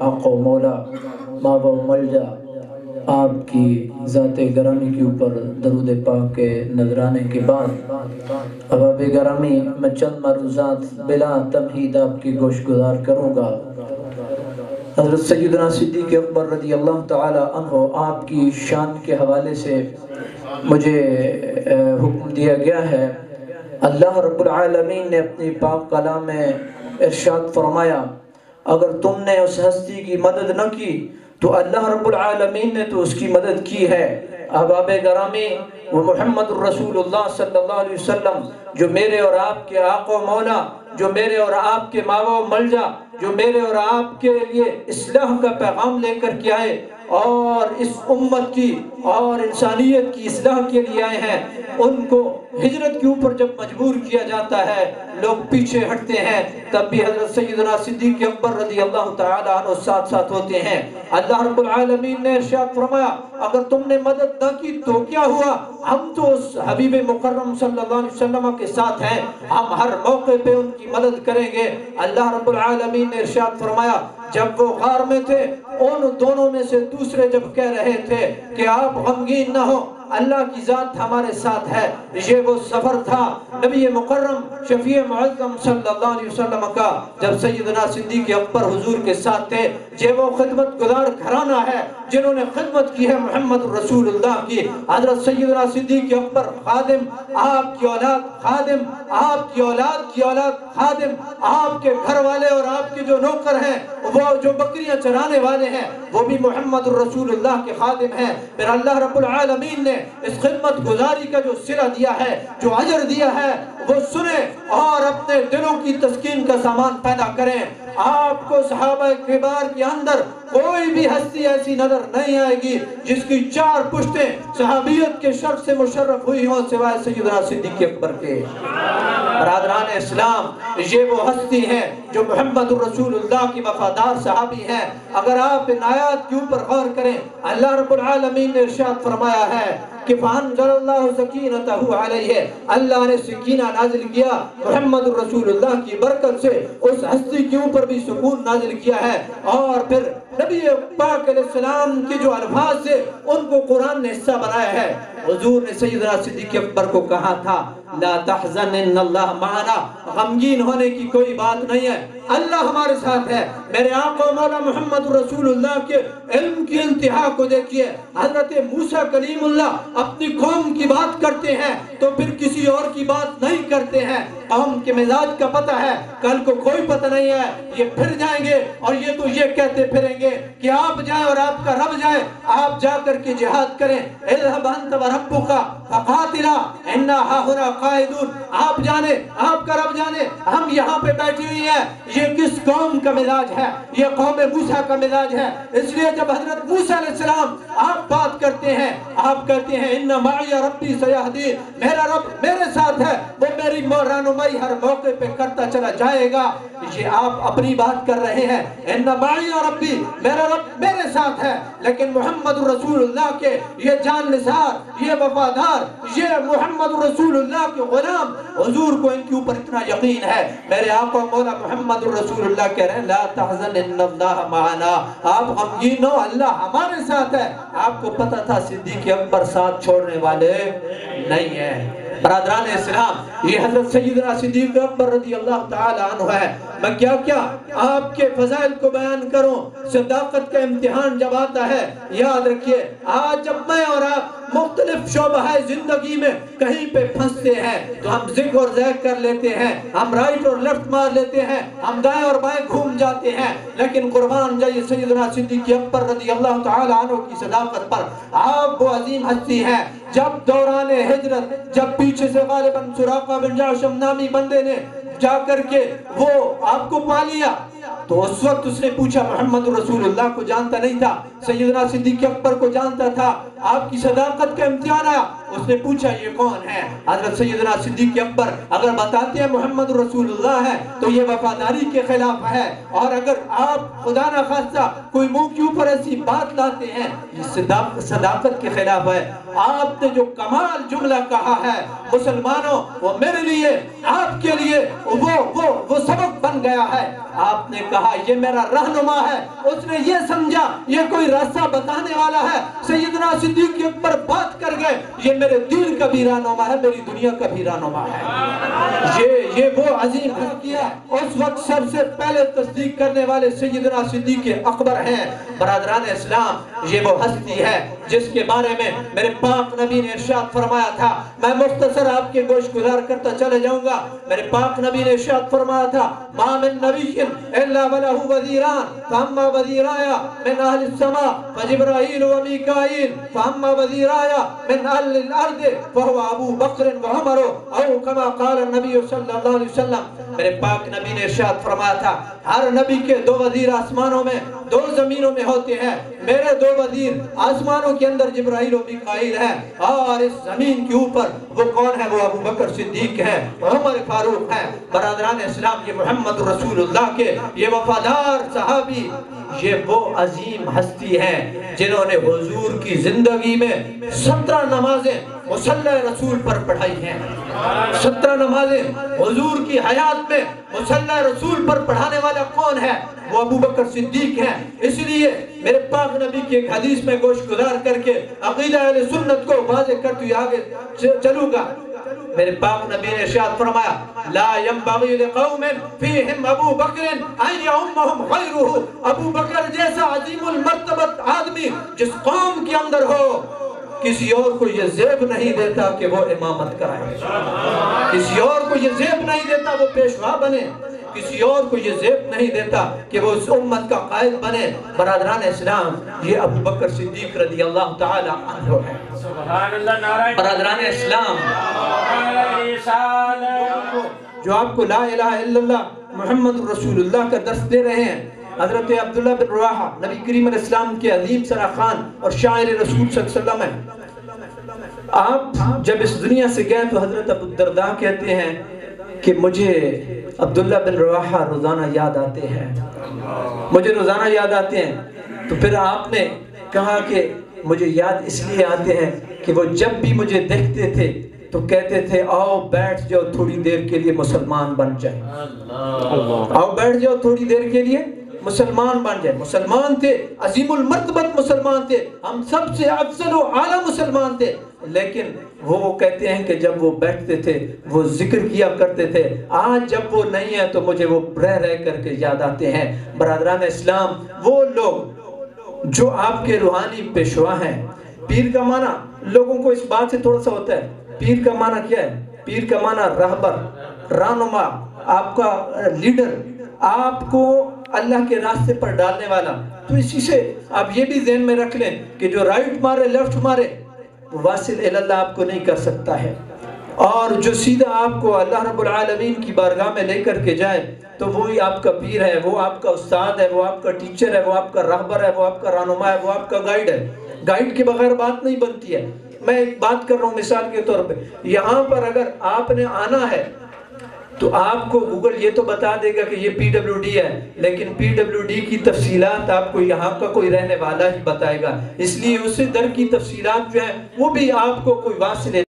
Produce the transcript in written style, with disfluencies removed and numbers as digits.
आका व मौला मावा व मलजा आपकी ज़ात गरामी के ऊपर दरूद पाक के नजराने के बाद अहबाब गरामी मैं चंद मरूज़ात बिला तमहीद आपकी गोश गुजार करूँगा। हज़रत सैयदना सिद्दीक़ अकबर रज़ी अल्लाह ताला अन्हो आपकी शान के हवाले से मुझे हुक्म दिया गया है। अल्लाह रब्बुल आलमीन ने अपनी पाक कलाम में इरशाद फरमाया, अगर तुमने उस हस्ती की मदद न की तो अल्लाह रब्बुल आलमीन ने तो उसकी मदद की है। अहबाब गरामी वो मुहम्मद रसूलुल्लाह सल्लल्लाहु अलैहि वसल्लम जो मेरे और आपके आका मौला, जो मेरे और आपके मावा मलजा, जो मेरे और आपके लिए इस्लाह का पैगाम लेकर के आए और इस उम्मत की और इंसानियत की इस्लाह के लिए आए हैं, उनको हिजरत के ऊपर जब मजबूर किया जाता है लोग पीछे हटते हैं, तब भी हज़रत सैयदना सिद्दीक़ अकबर रज़ी अल्लाह ताला अन्हु साथ साथ होते हैं। अल्लाह रब्बुल आलमीन ने इरशाद फरमाया, अगर तुमने मदद न की तो क्या हुआ, हम तो उस हबीब मुकर्रम सल्लल्लाहु अलैहि वसल्लम के साथ हैं, हम हर मौके पे उनकी मदद करेंगे। अल्लाह रब्बुल आलमीन ने इरशाद फरमाया, जब वो गार में थे उन दोनों में से दूसरे जब कह रहे थे कि आप गमगीन न हो, अल्लाह की ज़ात हमारे साथ है, ये वो सफ़र था नबी मुकर्रम शफ़ी मुअज़्ज़म सल्लल्लाहु अलैहि वसल्लम का, जब सैयदना सिद्दीक़ अकबर हुजूर के साथ थे। ये वो खिदमत गुजार घराना है जिन्होंने खिदमत की है मोहम्मद रसूलुल्लाह की। हज़रत सैयदना सिद्दीक़ अकबर खादिम, आपकी औलाद खादिम, आपकी औलाद की औलाद खादिम, आपके घर वाले और आपके जो नौकर हैं, वो जो बकरियां चराने वाले हैं, वो भी मोहम्मद रसूलुल्लाह के खादिम हैं। फिर अल्लाह रब्बुल आलमीन ने इस खिदमत गुजारी का जो सिला दिया है, जो अजर दिया है, वो सुने और अपने दिलों की तस्कीन का सामान पैदा करें। आपको सहाबा किबार के अंदर कोई भी हस्ती ऐसी नजर नहीं आएगी जिसकी चार पुश्तें सहाबियत के शर्फ से मुशर्रफ हुई हो सिवाय सैयदना सिद्दीक़ अकबर के। बरादरान इस्लाम, ये वो हस्ती हैं जो मोहम्मद रसूलुल्लाह की वफादार सहाबी हैं। अगर आप इन आयात के ऊपर गौर करें, अल्लाह रब्बुल आलमीन ने इरशाद फरमाया है कि फ़अंज़लल्लाहु सकीनतहु अलैहि, अल्लाह ने सकीना नाज़िल किया मोहम्मद रसूलुल्लाह की बरकत से उस हस्ती के ऊपर भी सुकून नाज़िल किया है। और फिर नबी पाक अलैहिस्सलाम के जो अल्फाज से उनको कुरान ने हिस्सा बनाया है। हुजूर ने सैयदना सिद्दीक़ अकबर को कहा था, ला तहज़न इन्नल्लाह माना, गमगीन होने की कोई बात नहीं है, अल्लाह हमारे साथ है। मेरे आका मौला मोहम्मद रसूलुल्लाह के इल्म की इंतहा को देखिए। हजरत मूसा कलीमुल्लाह अपनी कौम की बात करते हैं तो फिर किसी और की बात नहीं करते हैं। कौम के मिजाज का पता है, कल को कोई पता नहीं है, ये फिर जाएंगे और ये तो ये कहते फिरेंगे कि आप जाए और आपका रब जाए, आप जाकर के जिहाद करें। इज़हब अंत व रब्बुका फक़ातिला इन्ना हाहुना क़ाइदून, आप जाने, आपका रब जाने, हम यहाँ पे बैठी हुई हैं। ये किस कौम का मिजाज है? ये कौम मूसा का मिजाज है। इसलिए जब हजरत मूसा अलैहिस्सलाम आप बात करते हैं, आप कहते हैं इन्ना माइया रब्बी सयहदीन, मेरा रब मेरे साथ है, वो मेरी रहनुमाई हर मौके पे करता चला जाएगा। ये आप अपनी बात कर रहे हैं, इन्ना माइया रब्बी, मेरा रब मेरे साथ है, लेकिन मोहम्मद रसूलुल्लाह के ये जाननिसार, ये वफादार, ये मोहम्मद रसूलुल्लाह के गुलाम हुजूर को इनके ऊपर इतना यकीन है। मेरे आका मौला मोहम्मद रसूलुल्लाह कह रहे हैं, ला तहज़न इन्नल्लाह माना, आप गमगीन हो, अल्लाह हमारे साथ है। आपको पता था सिद्दीक़ अकबर साथ छोड़ने वाले नहीं है। बरादरान इस्लाम, ये हज़रत सैयदना सिद्दीक़ अकबर रज़ी अल्लाह ताला अन्हु है। मैं क्या क्या आपके फज़ाइल को बयान करूं। सदाकत का इम्तिहान जब आता है, याद रखिए, आज जब मैं और आप मुख्तलिफ शोबा जिंदगी में कहीं पे फंसते हैं तो हम ज़िग और ज़ैग कर लेते हैं, हम राइट और लेफ्ट मार लेते हैं, हम दाएं और बाएं घूम जाते हैं। लेकिन कुर्बान जाइए सैयदना सिद्दीक़ अकबर रज़ी अल्लाह ताला अन्हु की सदाकत पर। आप वो अजीम हस्ती हैं, जब दौराने हिजरत, जब पीछे से गालिबन सुराक़ा बिन जाशम नामी बंदे ने जाकर के वो आपको पा लिया, तो उस वक्त उसने पूछा, मोहम्मद रसूलुल्लाह को जानता नहीं था, सैयदना सिद्दीक़ अकबर को जानता था, آپ کی صداقت کا امتحان آیا. اس نے پوچھا یہ کون ہے؟ حضرت سیدنا صدیق اکبر اگر بتاتے ہیں محمد رسول اللہ ہے تو یہ وفاداری کے خلاف ہے، اور اگر آپ خدا نہ خواستہ کوئی منہ کے اوپر ایسی بات لاتے ہیں یہ صداقت کے خلاف ہے. آپ نے جو کمال جملہ کہا ہے مسلمانوں، وہ میرے لیے آپ کے لیے وہ سبق بن گیا ہے. آپ نے کہا یہ میرا رہنما ہے. اس نے یہ سمجھا یہ کوئی راستہ بتانے والا ہے. سیدنا صدیق اکبر بات کر گئے یہ میرے دین کا بھی رہنما ہے، میری دنیا کا بھی رہنما ہے. یہ وہ عظیم ہستی ہے. اس وقت سب سے پہلے تصدیق کرنے والے سیدنا صدیق اکبر ہیں. برادران اسلام، یہ وہ ہستی ہے جس کے بارے میں میرے پاک نبی نے ارشاد فرمایا تھا. میں مختصر آپ کے گوش گزار کرتا چلے جاؤں گا. میرے پاک نبی نے ارشاد فرمایا تھا ما من نبی الا ولہ وزیران فاما وزیرایا من اہل السماء فجبرائیل و میکائیل فاما وزیرایا من اہل الارض فہو ابو بکر و عمر او کما قال النبی صلی اللہ علیہ وسلم. میرے پاک نبی نے ارشاد فرمایا تھا ہر نبی کے 2 وزیر آسمانوں میں 2 زمینوں میں ہوتے ہیں. میرے 2 وزیر آسمانوں کے اندر جبرائیل و میکائیل ہیں، اور اس زمین کے اوپر وہ کون ہے؟ وہ ابو بکر صدیق ہے، عمر فاروق ہے. برادران اسلام، یہ محمد رسول اللہ کے یہ وفادار صحابی، یہ وہ عظیم ہستی ہیں جنہوں نے حضور کی زندگی میں 17 نمازیں مصلی رسول پر پڑھائی ہیں. 17 نمازیں حضور کی حیات میں مصلی رسول پر پڑھانے والا کون ہے؟ وہ ابو بکر صدیق ہیں. اس لیے میرے پاک نبی کی ایک حدیث میں گوش گزار کر کے عقیدہ اہل سنت کو واضح کرتے ہوئے آگے چلوں گا. میرے پاک نبی نے ارشاد فرمایا لا ينبغي لقوم فيهم ابو بکر ان يؤمهم غيره. ابو بکر جیسا عظیم المرتبت آدمی جس قوم کے اندر ہو، کسی اور کو یہ زیب نہیں دیتا کہ وہ امامت کرائے، کسی اور کو یہ زیب نہیں دیتا وہ پیشوا بنے، کسی اور کو یہ زیب نہیں دیتا کہ وہ اس امت کا قائد بنے. برادران اسلام، یہ ابو بکر صدیق رضی اللہ تعالی عنہ ہے. برادران اسلام، جو آپ کو لا الہ الا اللہ محمد رسول اللہ کا درس دے رہے ہیں، حضرت عبداللہ بن رواحہ نبی کریم علیہ السلام کے عظیم سرا خان اور شاعر رسول صلی اللہ علیہ وسلم ہیں. آپ جب اس دنیا سے گئے تو حضرت ابو الدرداء کہتے ہیں کہ مجھے عبداللہ بن رواحہ روزانہ یاد آتے ہیں، مجھے روزانہ یاد آتے ہیں. تو پھر آپ نے کہا کہ مجھے یاد اس لیے آتے ہیں کہ وہ جب بھی مجھے دیکھتے تھے تو کہتے تھے آؤ بیٹھ جاؤ تھوڑی دیر کے لیے مسلمان بن جائیں، آؤ بیٹھ جاؤ تھوڑی دیر کے لیے مسلمان بن جائیں. مسلمان تھے، عظیم المرتبت مسلمان تھے، ہم سب سے افضل و اعلیٰ مسلمان تھے. لیکن وہ کہتے ہیں کہ جب وہ بیٹھتے تھے وہ ذکر کیا کرتے تھے. آج جب وہ نہیں ہے تو مجھے وہ رہ کر کے یاد آتے ہیں. برادران اسلام، وہ لوگ جو آپ کے روحانی پیشوا ہیں. پیر کا معنی لوگوں کو اس بات سے تھوڑا سا ہوتا ہے، پیر کا معنی کیا ہے؟ پیر کا معنی رہبر، رہنما، آپ کا لیڈر، آپ کو اللہ کے راستے پر ڈالنے والا. تو اسی سے آپ یہ بھی ذہن میں رکھ لیں کہ جو رائٹ مارے لیفٹ مارے وہ واصل اللہ آپ کو نہیں کر سکتا ہے، اور جو سیدھا آپ کو اللہ رب العالمین کی بارگاہ میں لے کر کے جائے تو وہی آپ کا پیر ہے، وہ آپ کا استاد ہے، وہ آپ کا ٹیچر ہے، وہ آپ کا رہبر ہے، وہ آپ کا رہنما ہے، وہ آپ کا گائیڈ ہے. گائیڈ کے بغیر بات نہیں بنتی ہے. میں ایک بات کر رہا ہوں مثال کے طور پہ، یہاں پر اگر آپ نے آنا ہے تو آپ کو گوگل یہ تو بتا دے گا کہ یہ پی ڈبلیو ڈی ہے، لیکن پی ڈبلیو ڈی کی تفصیلات آپ کو یہاں کا کوئی رہنے والا ہی بتائے گا. اس لیے اس سے در کی تفصیلات جو ہیں وہ بھی آپ کو کوئی واصل